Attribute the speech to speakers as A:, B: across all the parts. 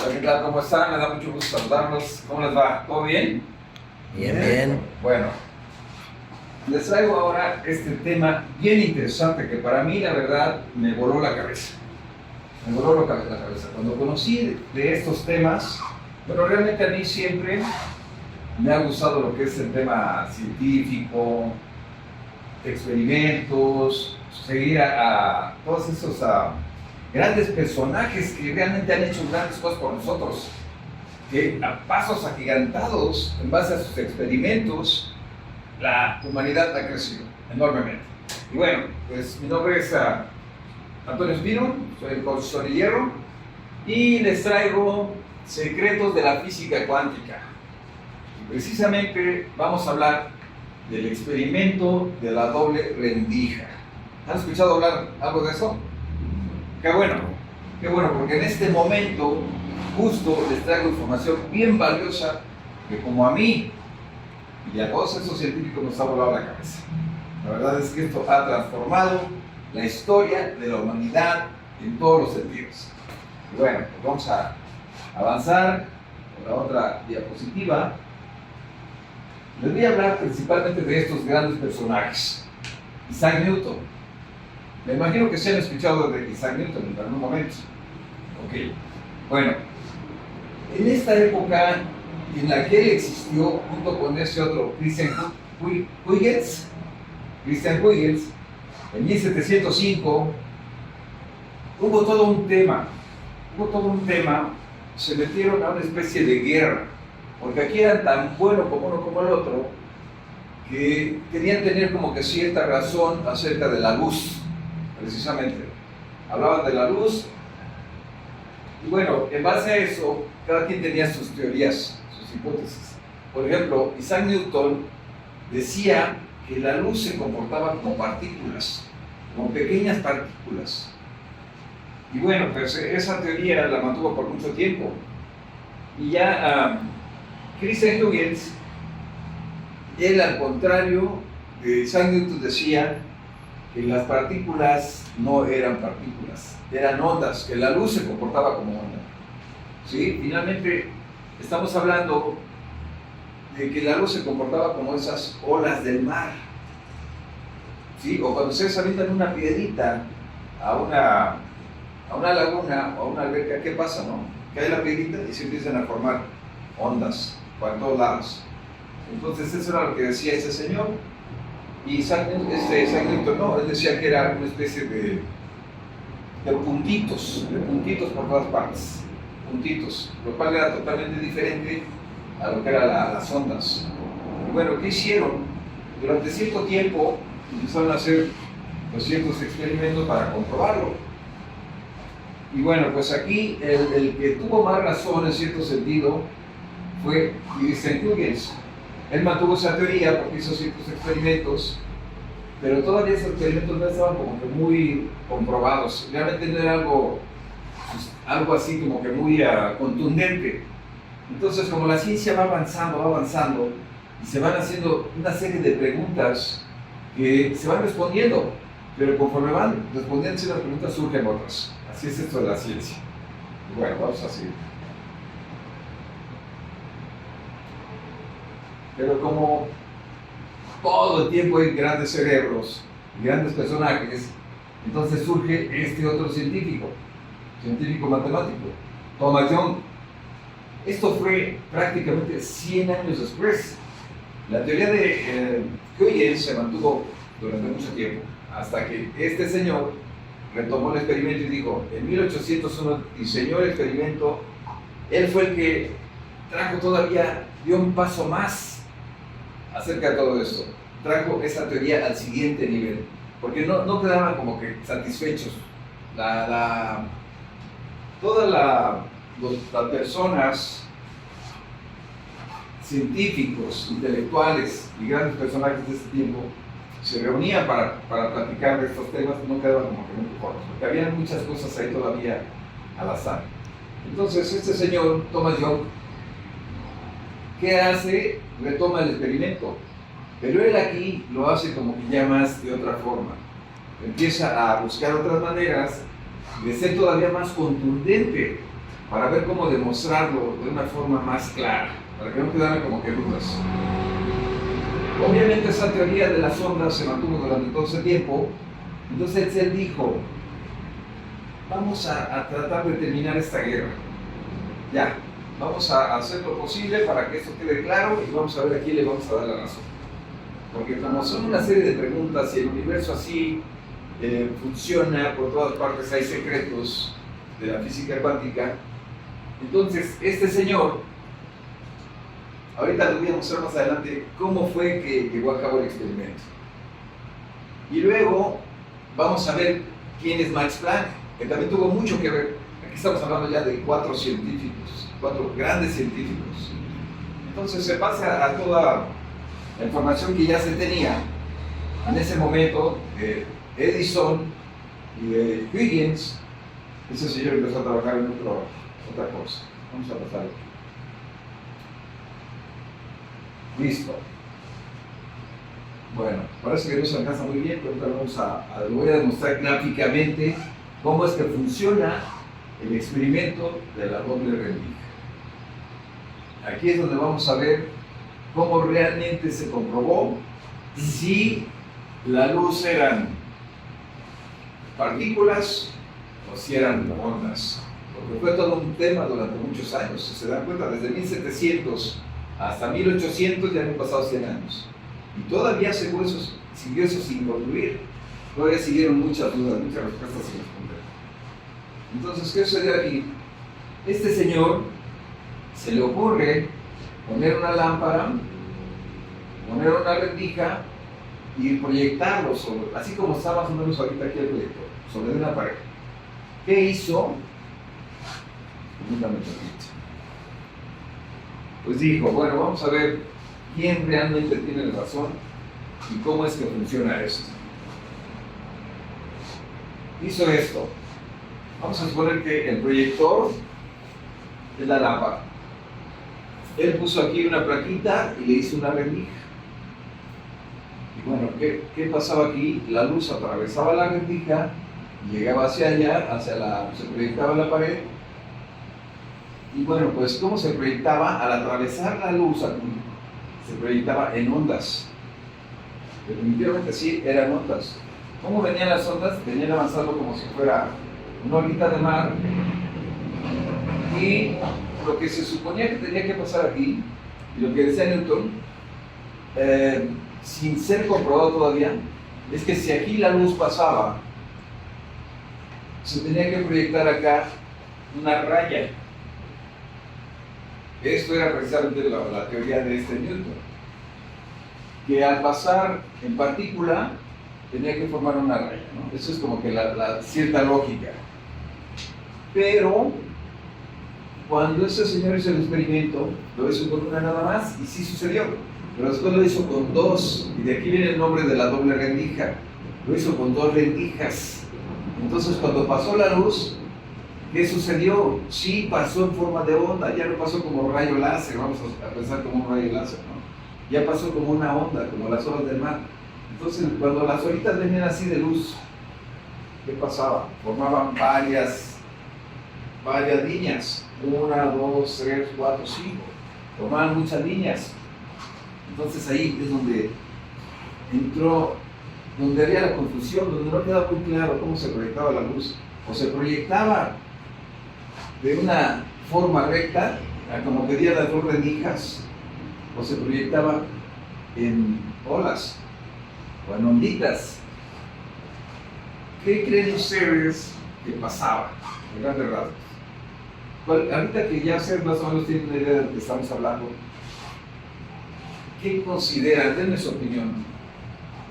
A: Hola, ¿qué tal? ¿Cómo están? Me da mucho gusto saludarlos. ¿Cómo les va? ¿Todo bien?
B: Bien.
A: Bueno, les traigo ahora este tema bien interesante que para mí, la verdad, me voló la cabeza. Me voló la cabeza. Cuando conocí de estos temas, pero realmente a mí siempre me ha gustado lo que es el tema científico, experimentos, seguir a todos esos grandes personajes que realmente han hecho grandes cosas por nosotros, que a pasos agigantados, en base a sus experimentos, la humanidad ha crecido enormemente. Y bueno, pues mi nombre es Antonio Espino, soy el coach sonillero, y les traigo secretos de la física cuántica. Y precisamente vamos a hablar del experimento de la doble rendija. ¿Han escuchado hablar algo de eso? Qué bueno, porque en este momento justo les traigo información bien valiosa que como a mí y a todos esos científicos nos ha volado la cabeza. La verdad es que esto ha transformado la historia de la humanidad en todos los sentidos. Y bueno, pues vamos a avanzar con la otra diapositiva. Les voy a hablar principalmente de estos grandes personajes. Isaac Newton. Me imagino que se han escuchado de Isaac Newton en algún momento. Ok. Bueno, en esta época en la que él existió, junto con ese otro, Christian Huygens, en 1705, hubo todo un tema, se metieron a una especie de guerra, porque aquí eran tan buenos como uno como el otro, que querían tener como que cierta razón acerca de la luz, precisamente. Hablaban de la luz, y bueno, en base a eso, cada quien tenía sus teorías, sus hipótesis. Por ejemplo, Isaac Newton decía que la luz se comportaba como partículas, como pequeñas partículas. Y bueno, pues esa teoría la mantuvo por mucho tiempo. Y ya Christian Huygens, él al contrario de Isaac Newton decía que las partículas no eran partículas, eran ondas, que la luz se comportaba como onda. ¿Sí? Finalmente, estamos hablando de que la luz se comportaba como esas olas del mar. ¿Sí? O cuando ustedes avientan una piedrita a una laguna o a una alberca, ¿qué pasa, no? Cae la piedrita y se empiezan a formar ondas por todos lados. Entonces, eso era lo que decía ese señor. Y Isaac Newton no, él decía que era una especie de puntitos por todas partes, puntitos, lo cual era totalmente diferente a lo que eran las ondas. Y bueno, ¿qué hicieron? Durante cierto tiempo empezaron a hacer ciertos experimentos para comprobarlo. Y bueno, pues aquí el que tuvo más razón en cierto sentido fue Christian Huygens. Él mantuvo esa teoría porque hizo ciertos experimentos, pero todavía esos experimentos no estaban como que muy comprobados. Realmente no era algo así como que muy contundente. Entonces, como la ciencia va avanzando, y se van haciendo una serie de preguntas que se van respondiendo, pero conforme van respondiendo las preguntas surgen otras. Así es esto de la ciencia. Y bueno, vamos a seguir. Pero como todo el tiempo hay grandes cerebros, grandes personajes, entonces surge este otro científico matemático, Thomas Young. Esto fue prácticamente 100 años después. La teoría de Huygens se mantuvo durante mucho tiempo, hasta que este señor retomó el experimento y dijo, en 1801 diseñó el experimento. Él fue el que dio un paso más acerca de todo esto, trajo esa teoría al siguiente nivel, porque no quedaban como que satisfechos. Todas las personas, científicos, intelectuales y grandes personajes de este tiempo se reunían para platicar de estos temas, no quedaban como que muy cortos, porque había muchas cosas ahí todavía al azar. Entonces este señor, Thomas Young, ¿qué hace? Retoma el experimento, pero él aquí lo hace como que ya más de otra forma. Empieza a buscar otras maneras de ser todavía más contundente para ver cómo demostrarlo de una forma más clara, para que no quedaran como que dudas. Obviamente esa teoría de las ondas se mantuvo durante todo ese tiempo. Entonces él dijo, vamos a tratar de terminar esta guerra. Ya, vamos a hacer lo posible para que esto quede claro y vamos a ver a quién le vamos a dar la razón. Porque como son una serie de preguntas y el universo así funciona, por todas partes hay secretos de la física cuántica, entonces este señor, ahorita les voy a mostrar más adelante cómo fue que llevó a cabo el experimento. Y luego vamos a ver quién es Max Planck, que también tuvo mucho que ver. Aquí estamos hablando ya de 4 científicos, 4 grandes científicos. Entonces, en base a toda la información que ya se tenía en ese momento, Edison y de Huygens, ese señor empezó a trabajar en otra cosa. Vamos a pasar aquí. Listo. Bueno, parece que no se alcanza muy bien, pero ahora voy a demostrar gráficamente cómo es que funciona el experimento de la doble rendija. Aquí es donde vamos a ver cómo realmente se comprobó si la luz eran partículas o si eran ondas. Porque fue todo un tema durante muchos años. Si se dan cuenta, desde 1700 hasta 1800 ya han pasado 100 años. Y todavía siguió eso sin concluir. Todavía siguieron muchas dudas, muchas respuestas sin responder. Entonces, ¿qué sucedió aquí? Este señor se le ocurre poner una lámpara, poner una rendija y proyectarlo sobre, así como está más o menos ahorita aquí el proyector, sobre una pared. ¿Qué hizo? Pues dijo, bueno, vamos a ver quién realmente tiene la razón y cómo es que funciona esto. Hizo esto. Vamos a suponer que el proyector es la lámpara. Él puso aquí una plaquita y le hizo una rendija. Y bueno, ¿qué pasaba aquí? La luz atravesaba la rendija y llegaba hacia allá, se proyectaba en la pared. Y bueno, pues ¿cómo se proyectaba? Al atravesar la luz aquí, se proyectaba en ondas. Definitivamente sí, eran ondas. ¿Cómo venían las ondas? Venían avanzando como si fuera una olita de mar. Y lo que se suponía que tenía que pasar aquí, y lo que decía Newton, sin ser comprobado todavía, es que si aquí la luz pasaba, se tenía que proyectar acá una raya. Esto era precisamente la teoría de este Newton, que al pasar en partícula tenía que formar una raya, ¿no? Eso es como que la cierta lógica. Pero cuando ese señor hizo el experimento, lo hizo con una nada más y sí sucedió, pero después lo hizo con 2, y de aquí viene el nombre de la doble rendija. Lo hizo con 2 rendijas. Entonces cuando pasó la luz, ¿qué sucedió? Sí pasó en forma de onda, ya no pasó como rayo láser, vamos a pensar como un rayo láser, ¿no? Ya pasó como una onda, como las olas del mar. Entonces, cuando las olitas venían así de luz, ¿qué pasaba? Formaban varias líneas, 1, 2, 3, 4, 5, formaban muchas líneas. Entonces ahí es donde entró, donde había la confusión, donde no quedaba muy claro cómo se proyectaba la luz, o se proyectaba de una forma recta, como pedían las 2 rendijas, o se proyectaba en olas o en onditas. ¿Qué creen ustedes que pasaba en grandes rasgos? Ahorita que ya ustedes más o menos tienen una idea de lo que estamos hablando, ¿qué consideran? Denme su opinión.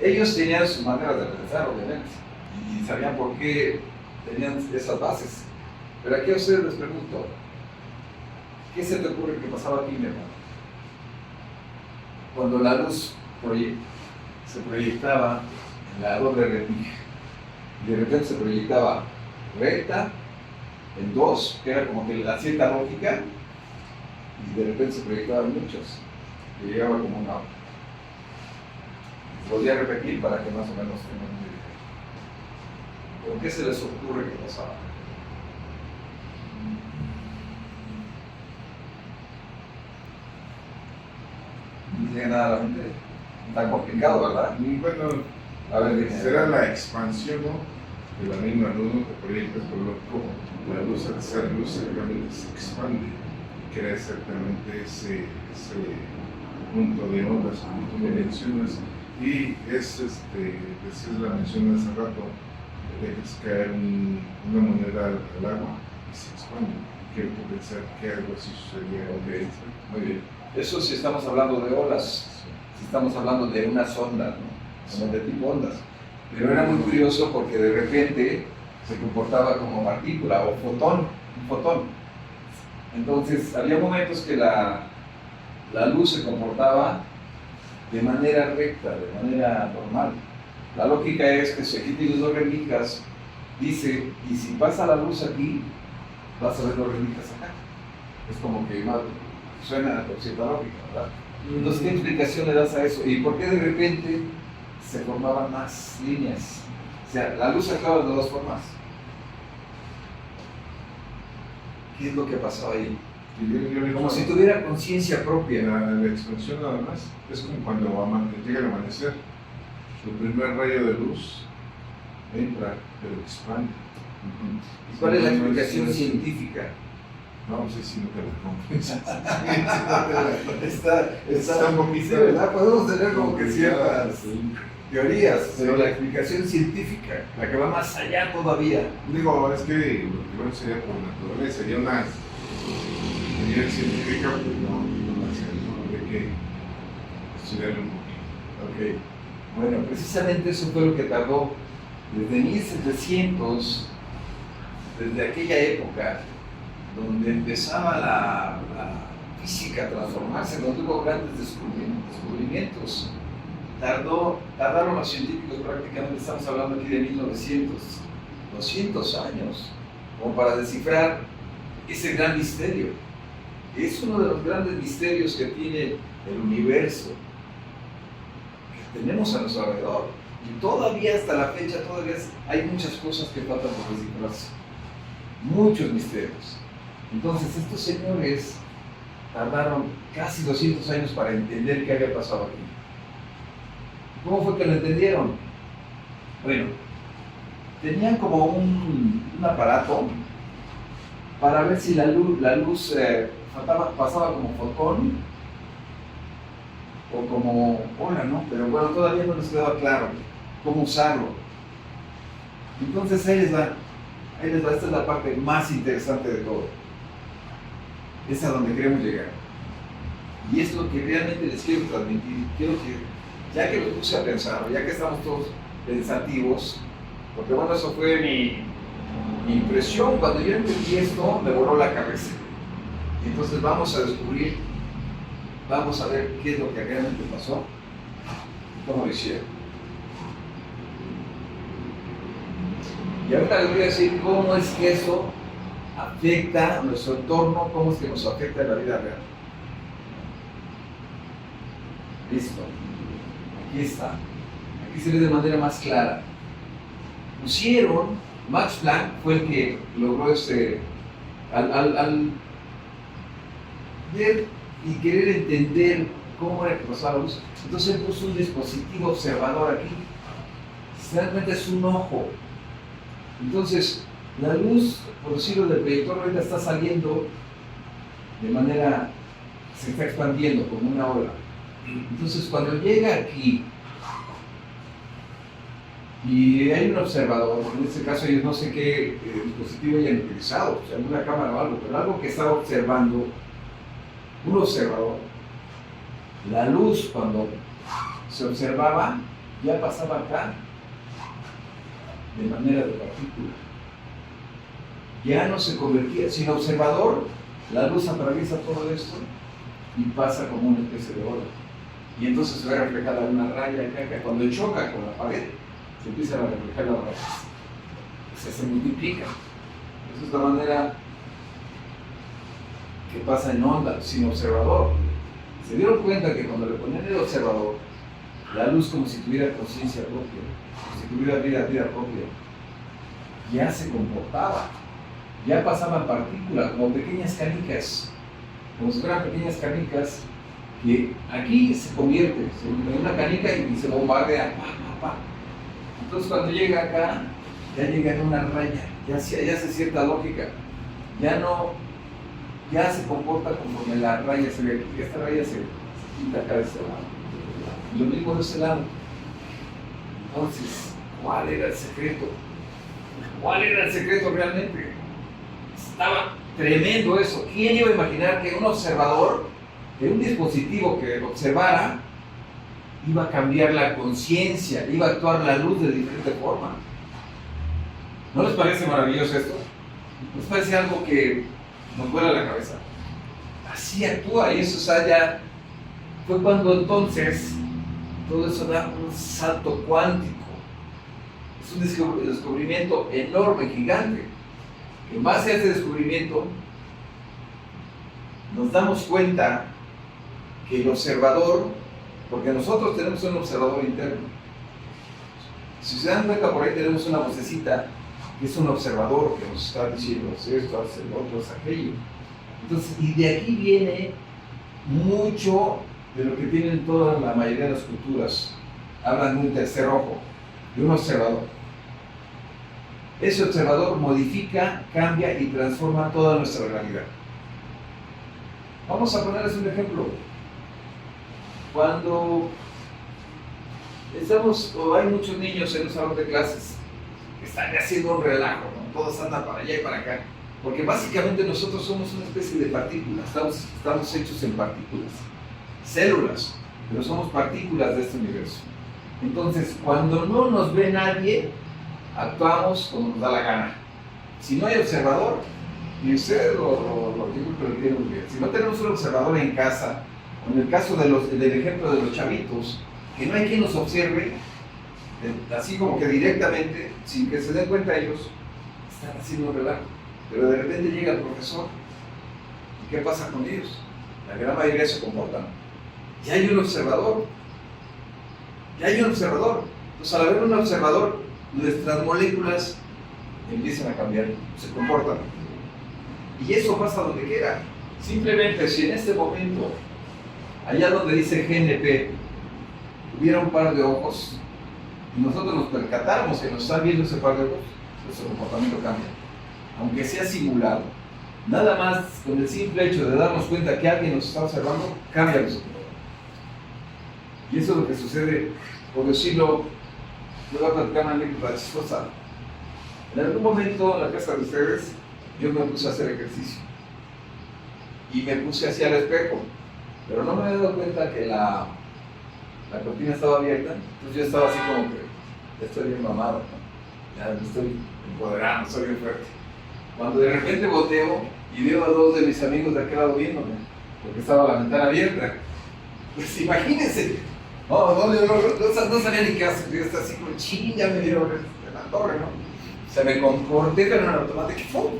A: Ellos tenían sus maneras de pensar, obviamente, y sabían por qué tenían esas bases. Pero aquí a ustedes les pregunto, ¿qué se te ocurre que pasaba aquí, mi hermano? Cuando la luz se proyectaba en la doble rendija, y de repente se proyectaba recta, en 2, que era como que la cierta lógica, y de repente se proyectaban muchos, y llegaba como una onda. Podría repetir para que más o menos tengan una idea. ¿Por qué se les ocurre que pasaba? llega nada a la mente. Tan complicado, ¿verdad?
B: Bueno,
A: A ver,
B: será la expansión, ¿no?, de la misma luz, ¿no?, que proyectas por lo como la luz, al ser luz, realmente se expande y crea exactamente ese punto de ondas como tú me mencionas. Y decías la mención hace rato, dejas caer una moneda al agua y se expande. Quiero pensar que algo así sucedía.
A: Ok, muy bien. Eso si estamos hablando de olas, si estamos hablando de unas ondas, ¿no? Como de tipo ondas. Pero era muy curioso porque de repente se comportaba como partícula o fotón, un fotón. Entonces había momentos que la luz se comportaba de manera recta, de manera normal. La lógica es que si aquí tienes dos rendijas, dice, y si pasa la luz aquí, vas a ver dos rendijas acá. Es como que suena con cierta lógica, ¿verdad? Entonces, ¿qué explicación le das a eso? ¿Y por qué de repente se formaban más líneas? O sea, la luz acaba de dos formas. ¿Qué es lo que pasó ahí? Como si tuviera conciencia propia.
B: La expansión nada más es como cuando llega el amanecer. El primer rayo de luz entra, pero expande.
A: ¿Y cuál es la explicación científica?
B: No sé si no te la compres.
A: Está un poquito, ¿verdad? Podemos tener como que ciertas teorías, pero la explicación científica, la que va más allá todavía.
B: Digo, es que lo que sería por naturaleza, sería una teoría científica, pues no la sé, no habría que estudiarlo un poquito.
A: Ok. Bueno, precisamente eso fue lo que tardó desde 1700, desde aquella época, donde empezaba la física a transformarse, donde hubo grandes descubrimientos. Tardaron los científicos prácticamente, estamos hablando aquí de 1900, 200 años, como para descifrar ese gran misterio. Es uno de los grandes misterios que tiene el universo, que tenemos a nuestro alrededor. Y todavía hasta la fecha, hay muchas cosas que faltan por descifrarse. Muchos misterios. Entonces estos señores tardaron casi 200 años para entender qué había pasado aquí. ¿Cómo fue que lo entendieron? Bueno, tenían como un aparato para ver si la luz pasaba como fotón o como ola, ¿no? Pero bueno, todavía no les quedaba claro cómo usarlo. Entonces ahí les va, esta es la parte más interesante de todo. Es a donde queremos llegar. Y es lo que realmente les quiero transmitir. Quiero que, ya que lo puse a pensar, ya que estamos todos pensativos, porque bueno, eso fue mi impresión. Cuando yo entendí esto, me voló la cabeza. Y entonces vamos a descubrir, vamos a ver qué es lo que realmente pasó y cómo lo hicieron. Y ahora les voy a decir cómo es que eso afecta a nuestro entorno, cómo es que nos afecta en la vida real. Listo. Aquí está. Aquí se ve de manera más clara. Max Planck fue el que logró al ver y querer entender cómo era que pasaba la luz, entonces él puso un dispositivo observador aquí. Realmente es un ojo. Entonces, la luz, por decirlo del proyector, ahorita está saliendo de manera, se está expandiendo como una ola. Entonces, cuando llega aquí y hay un observador, en este caso yo no sé qué dispositivo hayan utilizado, o sea, una cámara o algo, pero algo que estaba observando, un observador, la luz cuando se observaba ya pasaba acá de manera de partícula. Ya no se convertía, sin observador, la luz atraviesa todo esto y pasa como una especie de ola. Y entonces se ve reflejada una raya acá, cuando choca con la pared, se empiezan a reflejar las rayas. Se multiplica. Esa es la manera que pasa en onda, sin observador. Se dieron cuenta que cuando le ponían el observador, la luz como si tuviera conciencia propia, como si tuviera vida propia, ya se comportaba, ya pasaban partículas, como pequeñas canicas, como si fueran pequeñas canicas, que aquí se convierte en una canica y se bombardea. Entonces cuando llega acá, ya llega en una raya, ya hace cierta lógica, ya se comporta como la raya se ve aquí, esta raya se quita acá de este lado. Y lo mismo de este lado. Entonces, ¿cuál era el secreto? ¿Cuál era el secreto realmente? Estaba tremendo eso. ¿Quién iba a imaginar que un observador, que un dispositivo que observara, iba a cambiar la conciencia, iba a actuar la luz de diferente forma? ¿No les parece maravilloso esto? ¿No les parece algo que nos vuela la cabeza? Así actúa, y eso ya fue cuando entonces todo eso da un salto cuántico. Es un descubrimiento enorme, gigante. En base a ese descubrimiento, nos damos cuenta que el observador, porque nosotros tenemos un observador interno. Si se dan cuenta, por ahí tenemos una vocecita que es un observador que nos está diciendo, haz esto, haz el otro, haz aquello. Entonces, y de aquí viene mucho de lo que tienen toda la mayoría de las culturas. Hablan de un tercer ojo, de un observador. Ese observador modifica, cambia y transforma toda nuestra realidad. Vamos a ponerles un ejemplo. Cuando hay muchos niños en un salón de clases que están haciendo un relajo, ¿no? Todos andan para allá y para acá, porque básicamente nosotros somos una especie de partículas, estamos hechos en partículas, células, pero somos partículas de este universo. Entonces, cuando no nos ve nadie, actuamos como nos da la gana. Si no hay observador, y ustedes lo digo que lo entienden muy bien, si no tenemos un observador en casa, en el caso del ejemplo de los chavitos, que no hay quien los observe, así como que directamente, sin que se den cuenta ellos, están haciendo un relajo. Pero de repente llega el profesor, ¿y qué pasa con ellos? La gran mayoría se comportan. Ya hay un observador. Entonces, al haber un observador, nuestras moléculas empiezan a cambiar, se comportan. Y eso pasa donde quiera. Simplemente, si en este momento, allá donde dice GNP, hubiera un par de ojos, y nosotros nos percatáramos que nos está viendo ese par de ojos, nuestro comportamiento cambia. Aunque sea simulado, nada más con el simple hecho de darnos cuenta que alguien nos está observando, cambia nuestro comportamiento. Y eso es lo que sucede, por decirlo, les voy a platicar una anécdota chistosa. En algún momento en la casa de ustedes, yo me puse a hacer ejercicio y me puse hacia el espejo, pero no me había dado cuenta que la cortina estaba abierta, entonces yo estaba así como que ya estoy bien mamado, ¿no? Ya me estoy empoderando, soy bien fuerte. Cuando de repente volteo y veo a dos de mis amigos de aquel lado viéndome, porque estaba la ventana abierta, pues imagínense, no sabía ni qué hacer, yo estaba así como ya me dieron en la torre, ¿no? Se me comporté, pero en automático, ¡pum!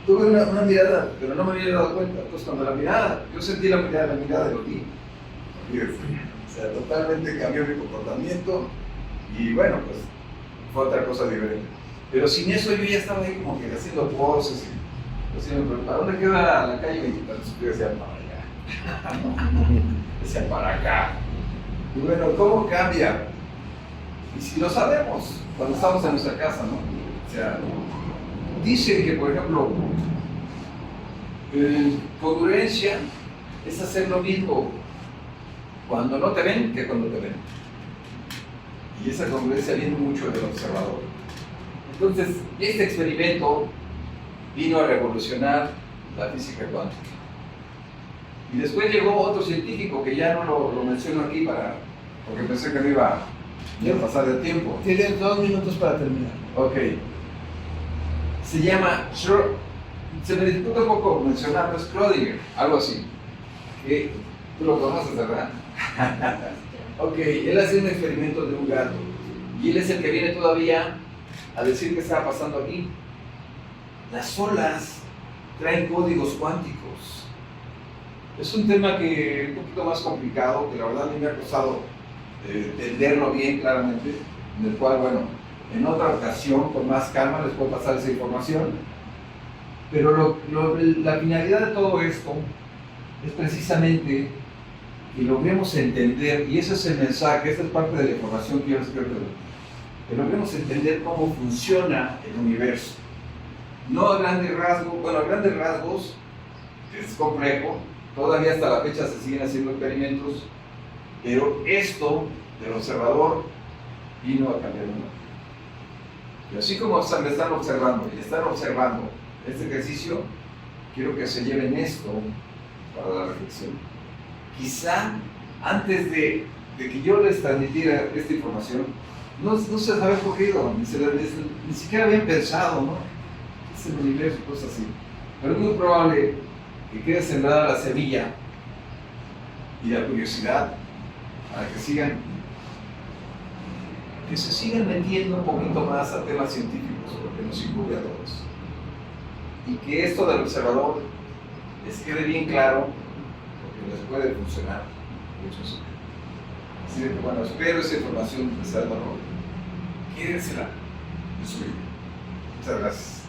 A: Tuve una mirada, pero no me había dado cuenta. Entonces, cuando yo sentí la mirada y lo vi. O sea, totalmente cambió mi comportamiento y bueno, pues fue otra cosa diferente. Pero sin eso yo ya estaba ahí como que haciendo poses y haciendo, ¿para dónde queda la calle 20? Yo decía, para allá. Decía, para acá. Y bueno, ¿cómo cambia? Y si lo sabemos, cuando estamos en nuestra casa, ¿no? O sea, dicen que, por ejemplo, congruencia es hacer lo mismo cuando no te ven que cuando te ven. Y esa congruencia viene mucho del observador. Entonces, este experimento vino a revolucionar la física cuántica. Y después llegó otro científico que ya no lo menciono aquí porque pensé que no iba a pasar el tiempo.
C: Tienes 2 minutos para terminar.
A: Ok. Se llama, se me disputa un poco mencionarlo, es Schrödinger, algo así. Que tú lo conoces, ¿verdad? Ok, él hace un experimento de un gato. Y él es el que viene todavía a decir qué está pasando aquí. Las olas traen códigos cuánticos. Es un tema que es un poquito más complicado, que la verdad a mí me ha costado entenderlo bien claramente, en el cual, bueno, en otra ocasión, con más calma, les puedo pasar esa información. Pero la finalidad de todo esto es precisamente que logremos entender, y ese es el mensaje, esta es parte de la información que yo les quiero dar, que logremos entender cómo funciona el universo. No a grandes rasgos, bueno, a grandes rasgos es complejo, todavía hasta la fecha se siguen haciendo experimentos, pero esto del observador vino a cambiar el mundo. Y así como me están observando y están observando este ejercicio, quiero que se lleven esto para la reflexión. Quizá antes de que yo les transmitiera esta información, no se les había ocurrido, ni siquiera habían pensado, ¿no? Es el universo, cosas así. Pero es muy probable que quede sembrada la semilla y la curiosidad para que se sigan metiendo un poquito más a temas científicos, porque nos incluye a todos. Y que esto del observador les quede bien claro, porque les puede funcionar mucho. Así que bueno, espero esa información les sea de valor. Quédensela. Muchas gracias.